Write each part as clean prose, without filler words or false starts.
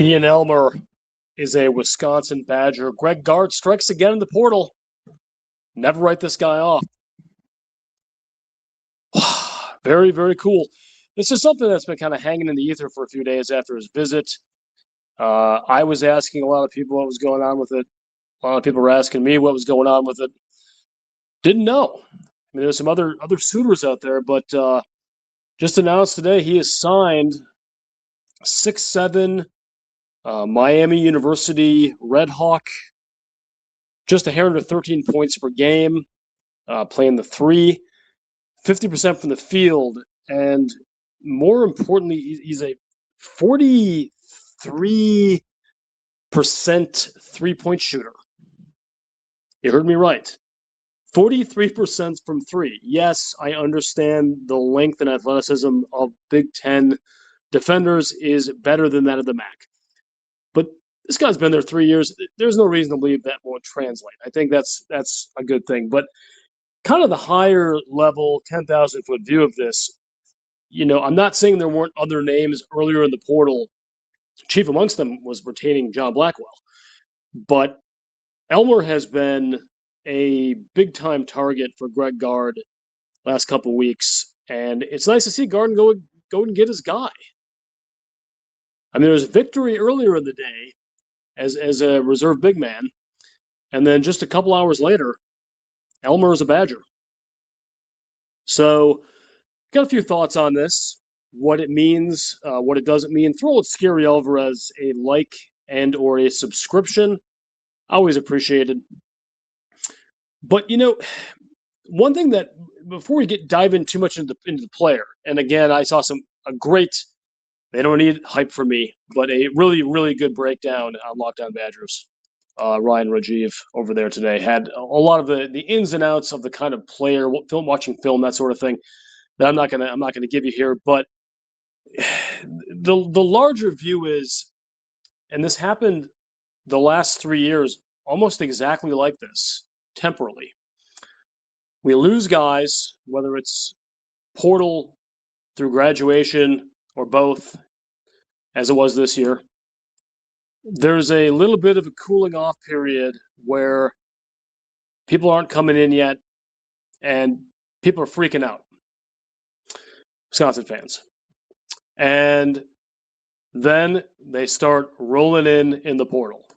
Eian Elmer is a Wisconsin Badger. Greg Gard strikes again in the portal. Never write this guy off. Very, very cool. This is something that's been kind of hanging in the ether for a few days after his visit. I was asking a lot of people what was going on with it. A lot of people were asking me what was going on with it. Didn't know. I mean, there's some other suitors out there, but just announced today he has signed 6'7", Miami University Red Hawk, just a hair under 13 points per game, playing the 3, 50% from the field, and more importantly, he's a 43% three-point shooter. You heard me right. 43% from 3. Yes, I understand the length and athleticism of Big Ten defenders is better than that of the MAC. But this guy's been there 3 years. There's no reason to believe that won't translate. I think that's a good thing. But kind of the higher level 10,000-foot view of this, I'm not saying there weren't other names earlier in the portal. Chief amongst them was retaining John Blackwell. But Elmer has been a big-time target for Greg Gard last couple of weeks. And it's nice to see Gard go and get his guy. I mean, there was a victory earlier in the day as a reserve big man. And then just a couple hours later, Elmer is a Badger. So, got a few thoughts on this, what it means, what it doesn't mean. Throw out Scary Alvarez a like and or a subscription. Always appreciated. But, one thing that, before we dive in too much into the player, and again, I saw a great, they don't need hype from me, but a really, really good breakdown on Locked On Badgers. Ryan Rajiv over there today had a lot of the ins and outs of the kind of player, watching film, that sort of thing, that I'm not gonna give you here. But the larger view is, and this happened the last 3 years almost exactly like this, temporally. We lose guys, whether it's portal, through graduation, or both, as it was this year. There's a little bit of a cooling off period where people aren't coming in yet, and people are freaking out. Wisconsin fans. And then they start rolling in the portal.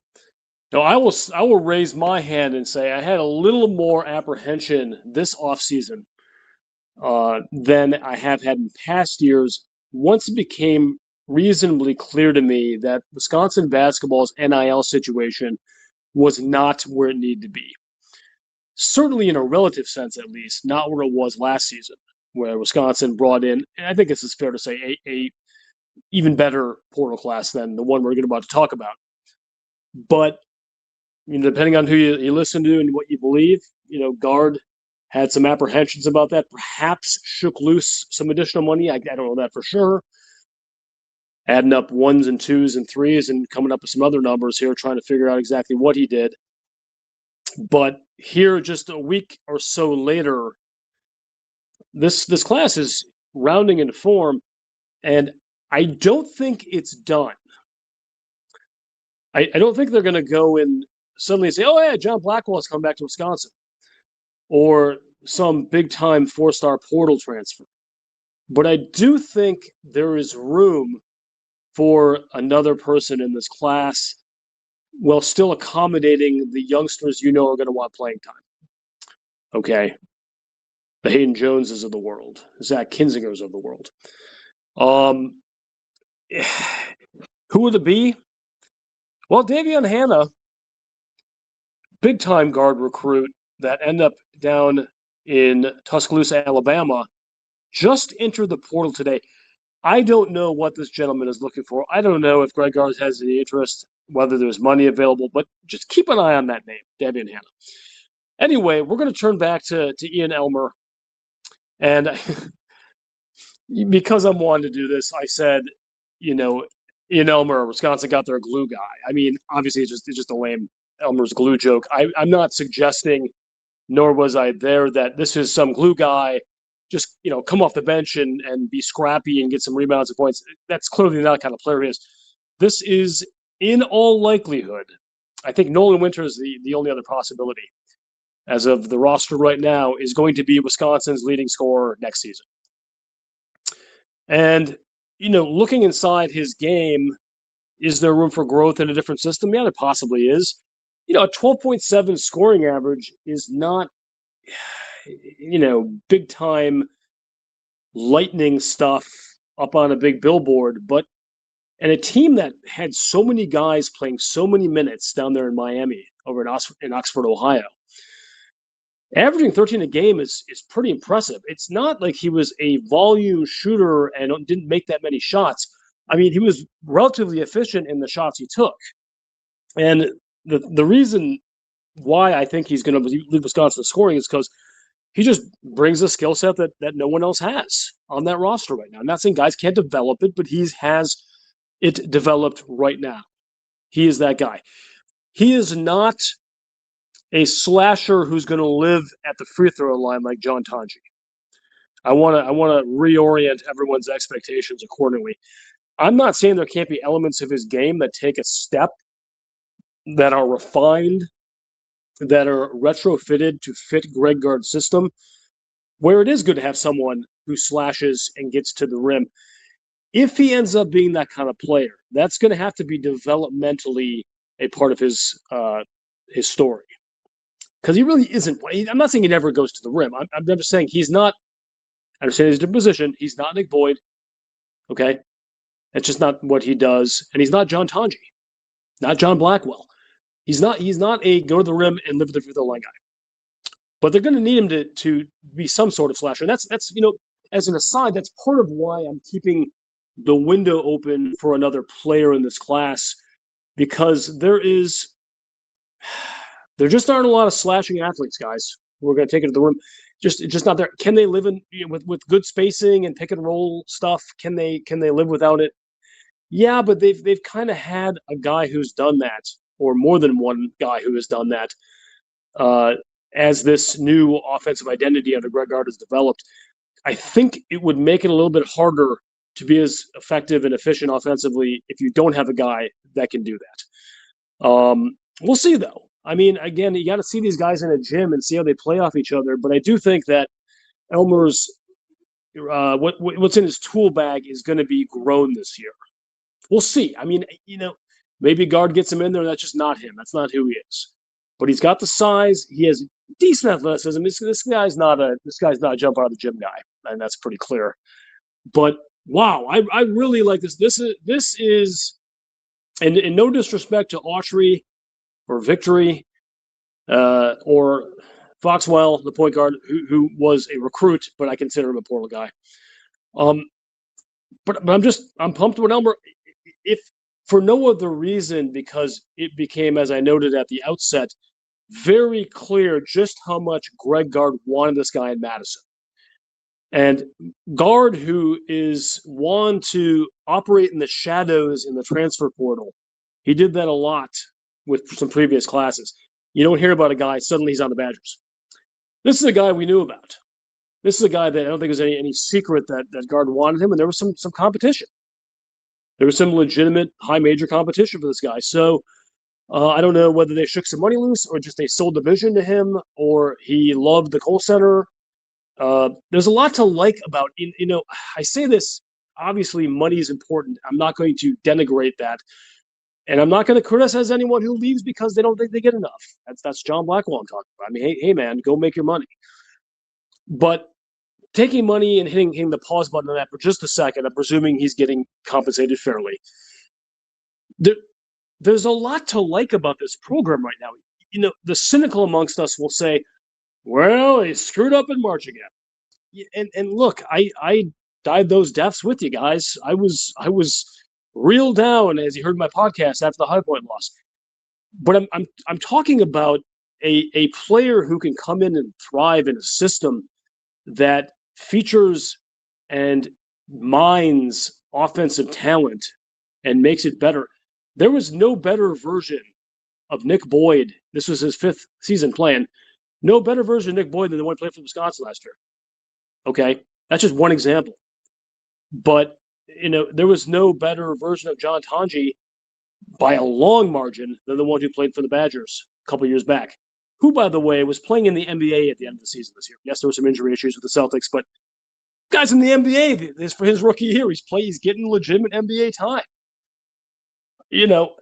Now, I will raise my hand and say I had a little more apprehension this offseason than I have had in past years once it became reasonably clear to me that Wisconsin basketball's NIL situation was not where it needed to be. Certainly in a relative sense, at least, not where it was last season, where Wisconsin brought in, and I think this is fair to say, a even better portal class than the one we're about to talk about. But depending on who you listen to and what you believe, Gard had some apprehensions about that, perhaps shook loose some additional money. I don't know that for sure. Adding up 1s and 2s and 3s and coming up with some other numbers here, trying to figure out exactly what he did. But here, just a week or so later, this class is rounding into form, and I don't think it's done. I don't think they're going to go and suddenly say, oh, yeah, John Blackwell has come back to Wisconsin, or some big-time 4-star portal transfer. But I do think there is room for another person in this class while still accommodating the youngsters are going to want playing time. Okay. The Hayden Joneses of the world, Zach Kinzingers of the world. Who would it be? Well, Davion Hanna, big-time guard recruit that ended up down in Tuscaloosa, Alabama, just entered the portal today. I don't know what this gentleman is looking for. I don't know if Greg Gard has any interest, whether there's money available, but just keep an eye on that name, Davion Hanna. Anyway, we're going to turn back to Eian Elmer. And because I'm wanting to do this, I said, Eian Elmer, Wisconsin got their glue guy. I mean, obviously, it's just a lame Elmer's glue joke. I'm not suggesting, nor was I there, that this is some glue guy, just, come off the bench and be scrappy and get some rebounds and points. That's clearly not the kind of player he is. This is in all likelihood, I think Nolan Winter is the only other possibility as of the roster right now, is going to be Wisconsin's leading scorer next season. And, looking inside his game, is there room for growth in a different system? Yeah, there possibly is. A 12.7 scoring average is not, big time lightning stuff up on a big billboard, but and a team that had so many guys playing so many minutes down there in Miami over in Oxford, Ohio. Averaging 13 a game is pretty impressive. It's not like he was a volume shooter and didn't make that many shots. I mean, he was relatively efficient in the shots he took. And the reason why I think he's going to lead Wisconsin scoring is because he just brings a skill set that no one else has on that roster right now. I'm not saying guys can't develop it, but he has it developed right now. He is that guy. He is not a slasher who's going to live at the free throw line like John Tonji. I want to reorient everyone's expectations accordingly. I'm not saying there can't be elements of his game that take a step, that are refined, that are retrofitted to fit Greg Gard's system, where it is good to have someone who slashes and gets to the rim. If he ends up being that kind of player, that's going to have to be developmentally a part of his story. Because he really isn't. I'm not saying he never goes to the rim. I'm just saying he's not. I understand he's a different position. He's not Nick Boyd. Okay? That's just not what he does. And he's not John Tonji. Not John Blackwell. He's not a go to the rim and live with the free throw line guy. But they're going to need him to be some sort of slasher. And that's as an aside, that's part of why I'm keeping the window open for another player in this class, because there just aren't a lot of slashing athletes, guys, who are going to take it to the rim. Just not there. Can they live in with good spacing and pick and roll stuff? Can they live without it? Yeah, but they've kind of had a guy who's done that, or more than one guy who has done that, as this new offensive identity under Greg Gard has developed. I think it would make it a little bit harder to be as effective and efficient offensively if you don't have a guy that can do that. We'll see, though. I mean, again, you got to see these guys in a gym and see how they play off each other. But I do think that Elmer's what's in his tool bag is going to be grown this year. We'll see. I mean, maybe Gard gets him in there. That's just not him. That's not who he is. But he's got the size. He has decent athleticism. This guy's not a jump out of the gym guy, and that's pretty clear. But wow, I really like this. This is, and in no disrespect to Autry or Victory or Foxwell, the point guard, who was a recruit, but I consider him a portal guy. But I'm pumped with Elmer, if for no other reason, because it became, as I noted at the outset, very clear just how much Greg Gard wanted this guy in Madison. And Gard, who is one to operate in the shadows in the transfer portal, he did that a lot with some previous classes. You don't hear about a guy, suddenly he's on the Badgers. This is a guy we knew about. This is a guy that I don't think there's any secret that Gard wanted him, and there was some competition. There was some legitimate high major competition for this guy. So I don't know whether they shook some money loose or just they sold the vision to him or he loved the Kohl Center. There's a lot to like about, I say this, obviously money is important. I'm not going to denigrate that. And I'm not going to criticize anyone who leaves because they don't think they get enough. That's John Blackwell I'm talking about. I mean, hey man, go make your money. But taking money and hitting the pause button on that for just a second, I'm presuming he's getting compensated fairly. There's a lot to like about this program right now. The cynical amongst us will say, well, he screwed up in March again. And look, I died those deaths with you guys. I was reeled down, as you heard in my podcast, after the High Point loss. But I'm talking about a player who can come in and thrive in a system that features and mines offensive talent and makes it better. There was no better version of Nick Boyd. This was his 5th season playing. No better version of Nick Boyd than the one who played for Wisconsin last year. Okay? That's just one example. But, there was no better version of John Tonji by a long margin than the one who played for the Badgers a couple years back, who, by the way, was playing in the NBA at the end of the season this year. Yes, there were some injury issues with the Celtics, but guy's in the NBA this for his rookie year. He's getting legitimate NBA time. You know,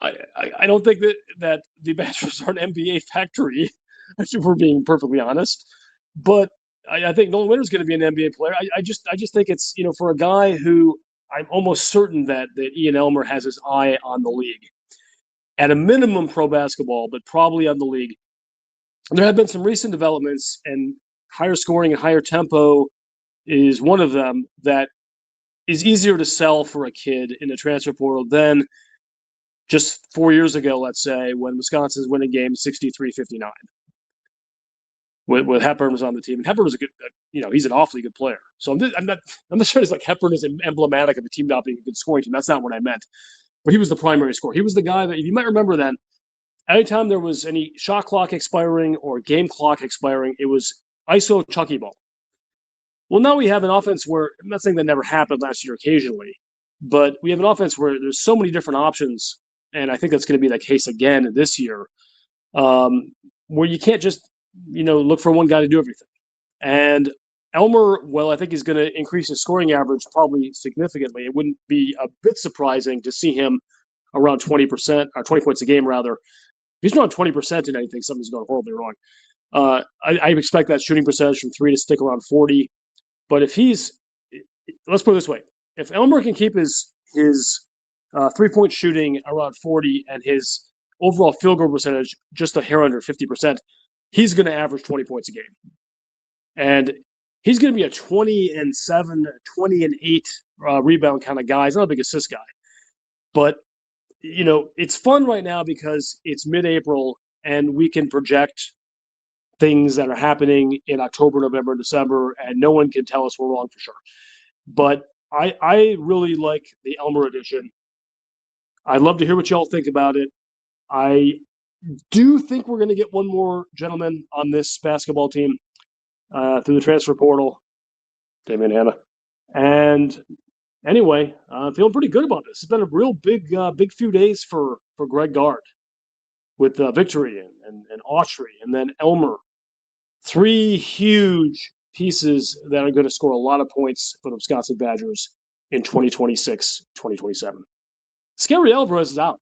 I don't think that the Badgers are an NBA factory, if we're being perfectly honest. But I think Nolan Winter's going to be an NBA player. I just think it's, for a guy who I'm almost certain that Eian Elmer has his eye on the league. At a minimum, pro basketball, but probably on the league. There have been some recent developments, and higher scoring and higher tempo is one of them that is easier to sell for a kid in the transfer portal than just 4 years ago, let's say, when Wisconsin's winning games 63-59. With Hepburn was on the team, and Hepburn was a good, he's an awfully good player. So I'm not sure it's like Hepburn is emblematic of the team not being a good scoring team. That's not what I meant. But he was the primary scorer. He was the guy that, you might remember then, anytime there was any shot clock expiring or game clock expiring, it was ISO Chucky ball. Well, now we have an offense where, I'm not saying that never happened last year occasionally, but we have an offense where there's so many different options, and I think that's going to be the case again this year, where you can't just, look for one guy to do everything. And Elmer, well, I think he's going to increase his scoring average probably significantly. It wouldn't be a bit surprising to see him around 20%, or 20 points a game, rather. If he's around 20% in anything, something's going horribly wrong. I expect that shooting percentage from 3 to stick around 40. But if let's put it this way, if Elmer can keep his 3-point shooting around 40 and his overall field goal percentage just a hair under 50%, he's going to average 20 points a game. And he's going to be a 20-7, 20-8 rebound kind of guy. He's not a big assist guy. But, it's fun right now because it's mid-April and we can project things that are happening in October, November, December, and no one can tell us we're wrong for sure. But I really like the Elmer edition. I'd love to hear what y'all think about it. I do think we're going to get one more gentleman on this basketball team through the transfer portal, Damian Hanna. And anyway, feeling pretty good about this. It's been a real big few days for Greg Gard with Victory and Autry and then Elmer. 3 huge pieces that are going to score a lot of points for the Wisconsin Badgers in 2026, 2027. Scary Alvarez is out.